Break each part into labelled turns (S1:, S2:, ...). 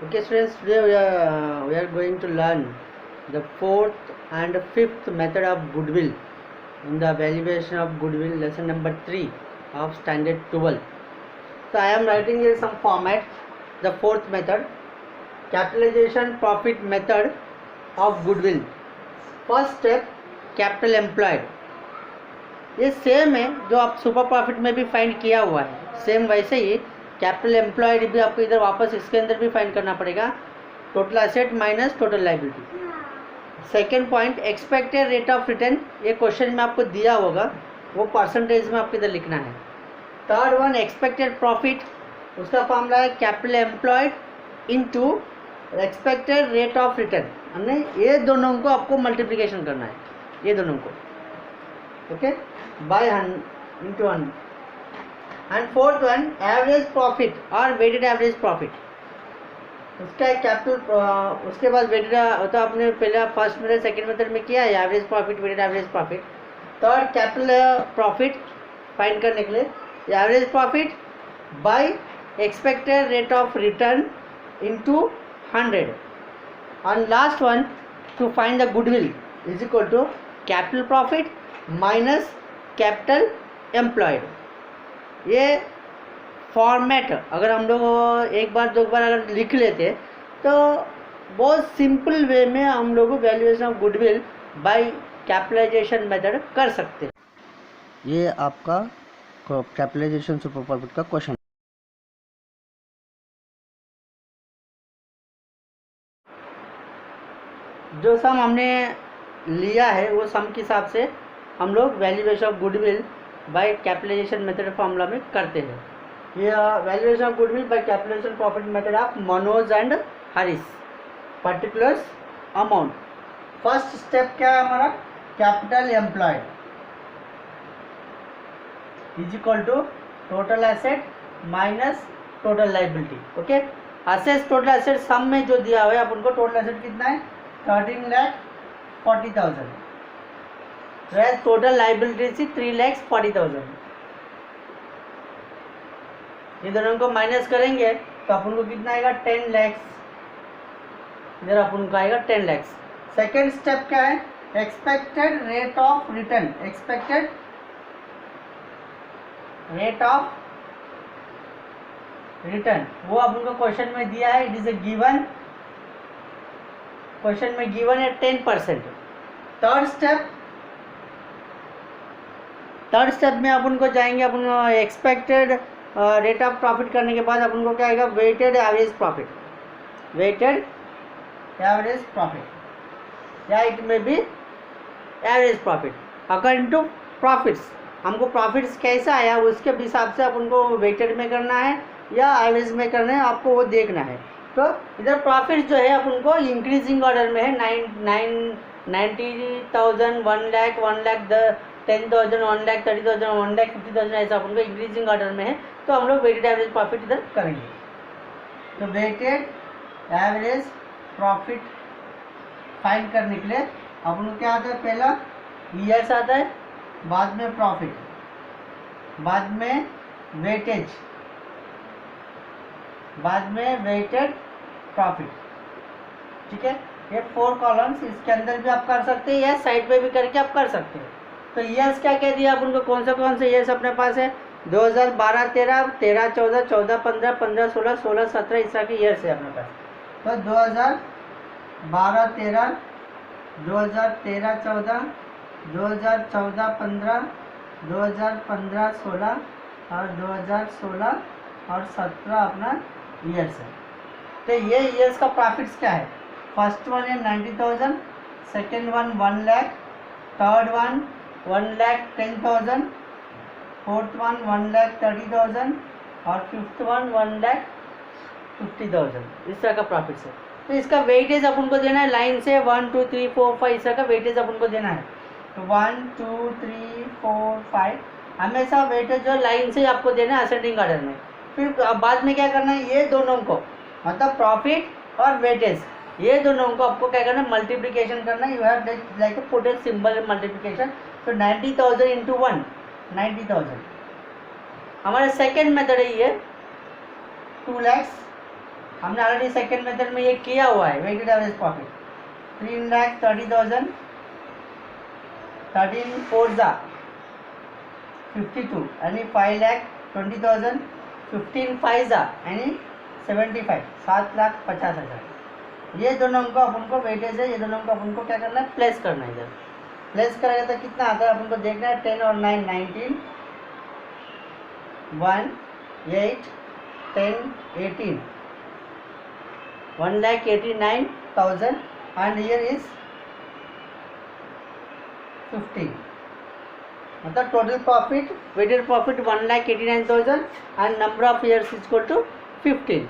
S1: Okay students, today we are going to learn the fourth and fifth method of goodwill in the valuation of goodwill, lesson number 3 of standard 12. So I am writing here some format. The fourth method, capitalization profit method of goodwill. First step, capital employed. ये same है जो आप super profit में भी find किया हुआ है, same वैसे ही कैपिटल एम्प्लॉयड भी आपको इधर वापस इसके अंदर भी फाइंड करना पड़ेगा, total asset minus total liability. Second point, expected rate of return, ये क्वेश्चन में आपको दिया होगा, वो परसेंटेज में आपको इधर लिखना है। थर्ड वन, एक्सपेक्टेड प्रॉफिट, उसका फॉर्मूला है capital employed into expected rate of return. हमने ये दोनों को आपको मल्टीप्लिकेशन करना है, ये दोनों को, okay, by 100 into 100। And fourth one, average profit और वेटेड एवरेज प्रॉफिट, उसका कैपिटल, उसके बाद वेटेड तो आपने पहले फर्स्ट मेथड सेकंड मेथड में किया है, average profit weighted average profit. Third, capital profit find करने के लिए average profit by expected rate of return into 100। And last one, to find the goodwill is equal to capital profit minus capital employed. ये format अगर हम लोग एक बार दो बार अगर लिख लेते तो बहुत सिंपल वे में हम लोग valuation of goodwill by capitalisation method कर सकते हैं। ये आपका कैपिटलाइजेशन सुपर प्रॉफिट का क्वेश्चन। जो सम हमने लिया है वो सम के हिसाब से हम लोग valuation of goodwill by capitalisation method formula में करते हैं। ये valuation of goodwill by capitalization profit method of Manoj and Harish, particulars amount. First step क्या है हमारा, capital employed is equal to total asset minus total liability. Okay, assets total asset sum में जो दिया हुआ है अपन को, टोटल एसेट कितना है 13,40,000, टोटल लायबिलिटी थी 3,40,000। ये दोनों को माइनस करेंगे तो अपन को कितना आएगा 10 लाख, इधर अपन को आएगा 10 लाख। सेकेंड स्टेप क्या है, expected rate of return, expected rate of return, वो अपन को क्वेश्चन में दिया है, it is a given, question में गिवन है 10%। थर्ड स्टेप में अपन को जाएंगे, अपन एक्सपेक्टेड रेट ऑफ प्रॉफिट करने के बाद अपन को क्या आएगा, weighted average profit, weighted average profit, या it may be average profit according to profits. हमको प्रॉफिट्स कैसा आया उसके हिसाब से अपन को वेटेड में करना है या एवरेज में करना है, आपको वो देखना है। तो इधर प्रॉफिट जो है अपन को इंक्रीजिंग ऑर्डर में है, 90,000, 1 लाख, 10,000, 1 लाख 30,000, 1 लाख 50,000, ऐसा अपन को इंक्रीजिंग ऑर्डर में है। तो हम लोग वेटेड एवरेज प्रॉफिट इधर करेंगे। तो वेटेड एवरेज प्रॉफिट फाइंड करने के लिए अपन को क्या आता है, पहला ईयर्स आता है, बाद में प्रॉफिट, बाद में वेटेज, बाद में वेटेड प्रॉफिट। ठीक है, ये 4 कॉलम्स, इसके अंदर भी आप कर सकते हैं या साइड पे भी करके आप कर सकते हैं। तो ईयर्स क्या कह दिया अपन को, कौन से ईयर्स अपने पास है, 2012-13, 13-14, 14-15, 15-16, 16-17, इस तरह के ईयर्स है अपने पास। तो 2012-13, 2013-14, 2014-15, 2015-16 और 2016 और 17 अपना ईयर्स है। तो ये ईयर्स का प्रॉफिट्स क्या है, फर्स्ट वन है 90,000, second one 1 lakh, third one 1,10,000, fourth one 1,30,000 और फिफ्थ वन 1,50,000, इस तरह का प्रॉफिट्स है। तो इसका वेटेज अपन को देना है लाइन से 1 2 3 4 5, इस तरह का वेटेज अपन को देना है। तो 1 2 3 4 5 हमेशा वेटेज जो लाइन से आपको देना है असेंडिंग ऑर्डर में। फिर बाद में क्या करना है, ये दोनों को, मतलब प्रॉफिट और वेटेज, ये दोनों को आपको क्या करना है, मल्टीप्लिकेशन करना है। You have like to put a symbol multiplication. तो 90,000 इंटू 1, 90,000। हमारा सेकेंड मेथड है ये 2 लाख हमने ऑलरेडी सेकेंड मेथड में ये किया हुआ है। वेटेड एवरेज प्रॉफिट 3,30,000, 13 4 52 आणि 5,20,000, 15 5 आणि 75, 7,50,000। ये दोनों को अपन को वेटेज है, ये दोनों को अपन को क्या करना है, प्लेस करना है। इधर प्लेस करेगा तो कितना आता है अपन को देखना है। 10 और 9 19, 1 8 10 18, 1,89,000 and here is 15। मतलब total profit, weighted profit 1,89,000 and number of years is equal to 15।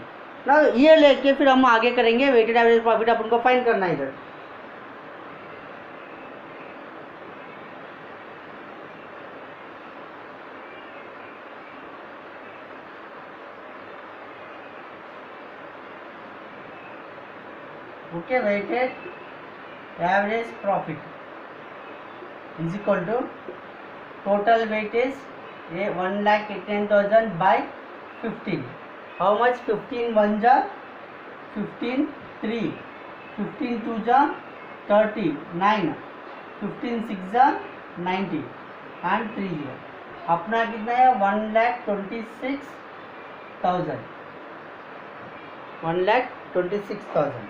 S1: ना ये लेके फिर हम आगे करेंगे। वेटेड एवरेज प्रॉफिट अपन को फाइंड करना है इधर। Okay, weighted average profit is equal to total weightage ये 1,89,000 बाय 15। How much? 15 1 जा 15, 3 15 2 जा 30, 9 15 6 जा 90 एंड 3 0। अपना कितना है? 1,26,000, 1,26,000।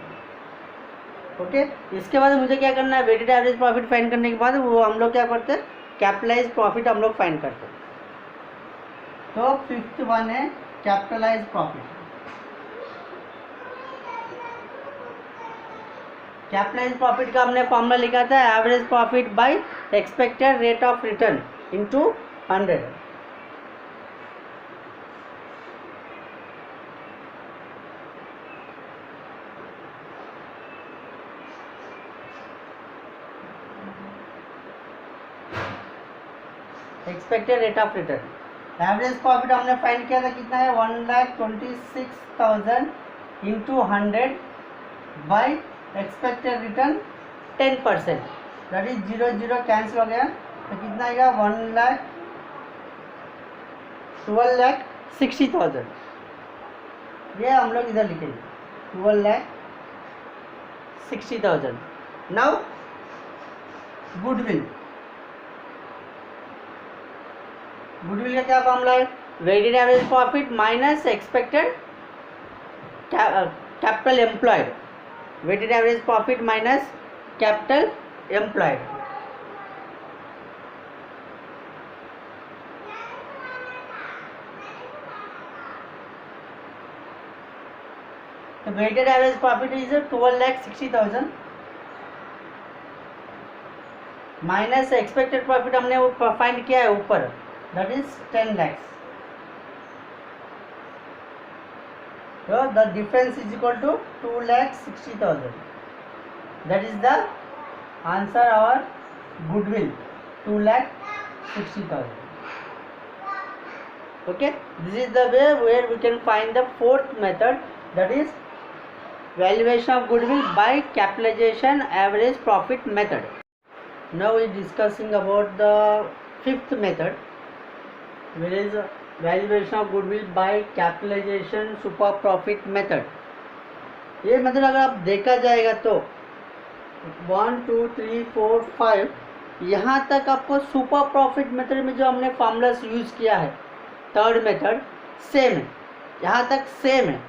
S1: ओके, इसके बाद मुझे क्या करना है? वेटेड एवरेज प्रॉफिट फाइंड करने के बाद वो हम लोग क्या करते हैं, कैपिटलाइज प्रॉफिट हम लोग फाइंड करते हैं। तो फिफ्थ वन है कैपिटलाइज प्रॉफिट। कैपिटलाइज प्रॉफिट का हमने फॉर्मूला लिखा था average profit by expected rate of return into 100। Expected rate of return. Average profit हमने फाइंड किया था कितना है? 1,26,000 into 100 by expected return 10%। That is 0 0 cancel हो गया तो कितना आएगा? 12,60,000। ये हम लोग इधर लिखेंगे 12,60,000। Now goodwill. गुडविल का क्या फॉर्मूला है? Weighted average profit minus expected capital employed. Weighted average profit minus capital employed. तो weighted average profit is 12,60,000 minus expected profit हमने वो फाइंड किया है ऊपर, that is 10 lakhs. So the difference is equal to 2,60,000. That is the answer our goodwill, 2,60,000. Okay, this is the way where we can find the fourth method, that is valuation of goodwill by capitalization average profit method. Now we are discussing about the fifth method, where is valuation of goodwill by capitalization super profit method. ये method अगर आप देखा जाएगा तो 1 2 3 4 5 यहाँ तक आपको super profit method में जो हमने फॉर्मूलास यूज़ किया है, थर्ड मेथड सेम है, यहाँ तक सेम है।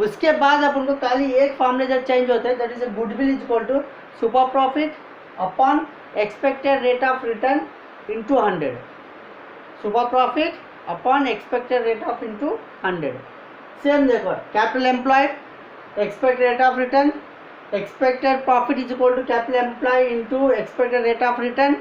S1: उसके बाद अपन को खाली एक फॉर्मूला जो चेंज होता है, that is goodwill is equal to super profit upon expected rate of return into 100। Super profit upon expected rate of into 100। Same देखो, capital employed, expected rate of return, expected profit is equal to capital employ into expected rate of return,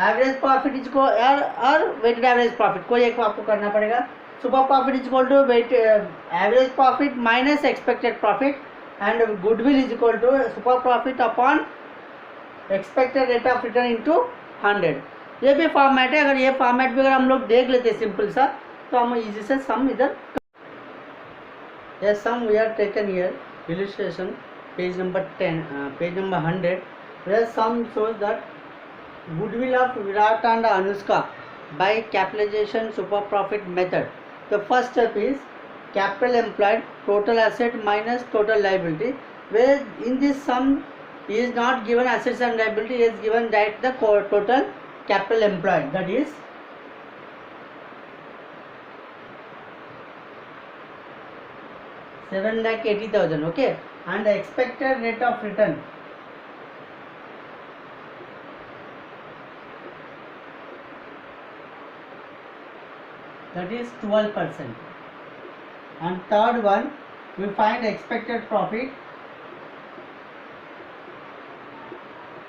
S1: average profit is equal और weighted average profit, कोई एक आपको करना पड़ेगा। Super profit is equal to weight average profit minus expected profit and goodwill is equal to super profit upon expected rate of return into 100। ये भी format है। अगर ये फॉर्मेट भी अगर हम लोग देख लेते सिंपल सा, तो हम इजी से सम इधर, ये sum we are taken here illustration page number 10, page number 100, where sum shows that goodwill of Virat and Anushka by capitalization super profit method. The first step is capital employed, total asset minus total liability, where in this sum he is not given assets and liability, he is given that the total capital employed, that is 7,80,000. Okay, and the expected rate of return that is 12%. And third one, we find expected profit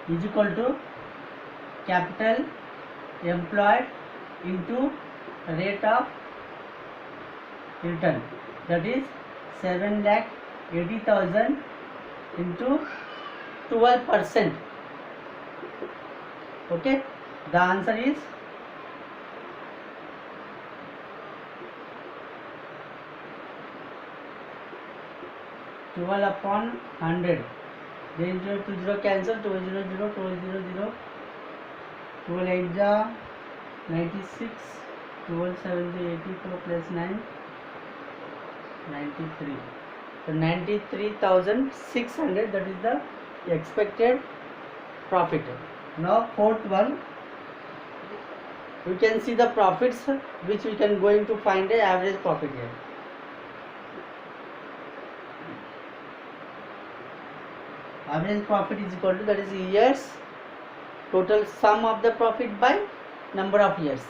S1: is equal to capital employed into rate of return, that is 7,80,000 into 12%. Okay, the answer is 12 upon 100. Then 0 to 0 cancel, 12 0 0, 12 0 0, 12 8 ja 96, 12 7 ja 84 plus 9, 93. So 93,600, that is the expected profit. Now fourth one, we can see the profits which we can going to find a average profit here. Average profit is equal to, that is years total sum of the profit by number of years.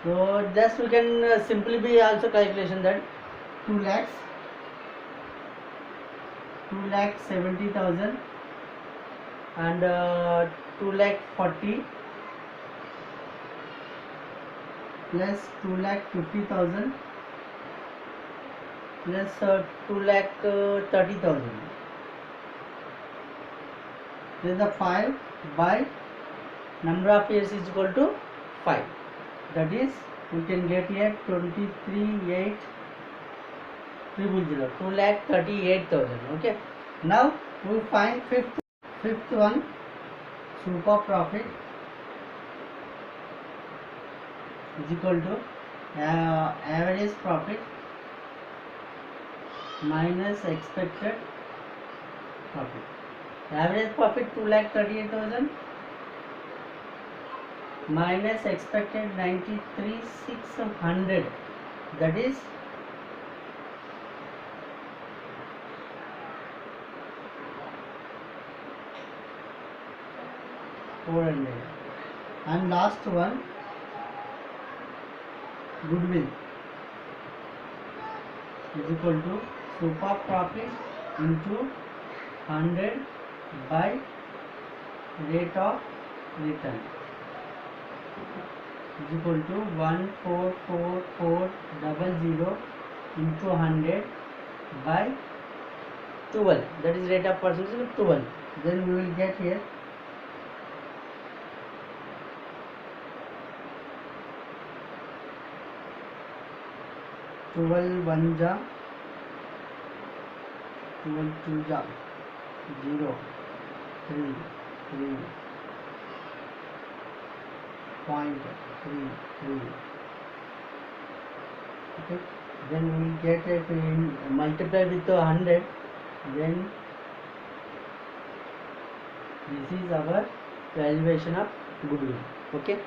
S1: So just we can simply be also calculation that 2,70,000 and 2,40,000 plus 2,50,000 plus 2,30,000. Then the 5 by number of years is equal to 5. That is, we can get here 23,800,000, 2,38,000. Okay. Now we find fifth one, super profit is equal to average profit minus expected profit. Average profit 2,38,000 minus expected 93,600, that is 400. And last one, goodwill is equal to super profit into 100 by rate of return is equal to 144,400 into 100 by 12, that is rate of percentage of 12. Then we will get here 12 1 ja 12 2 ja 0 3 3.33. Okay, then we will get it in multiply with 100, then this is our valuation of goodwill. Okay.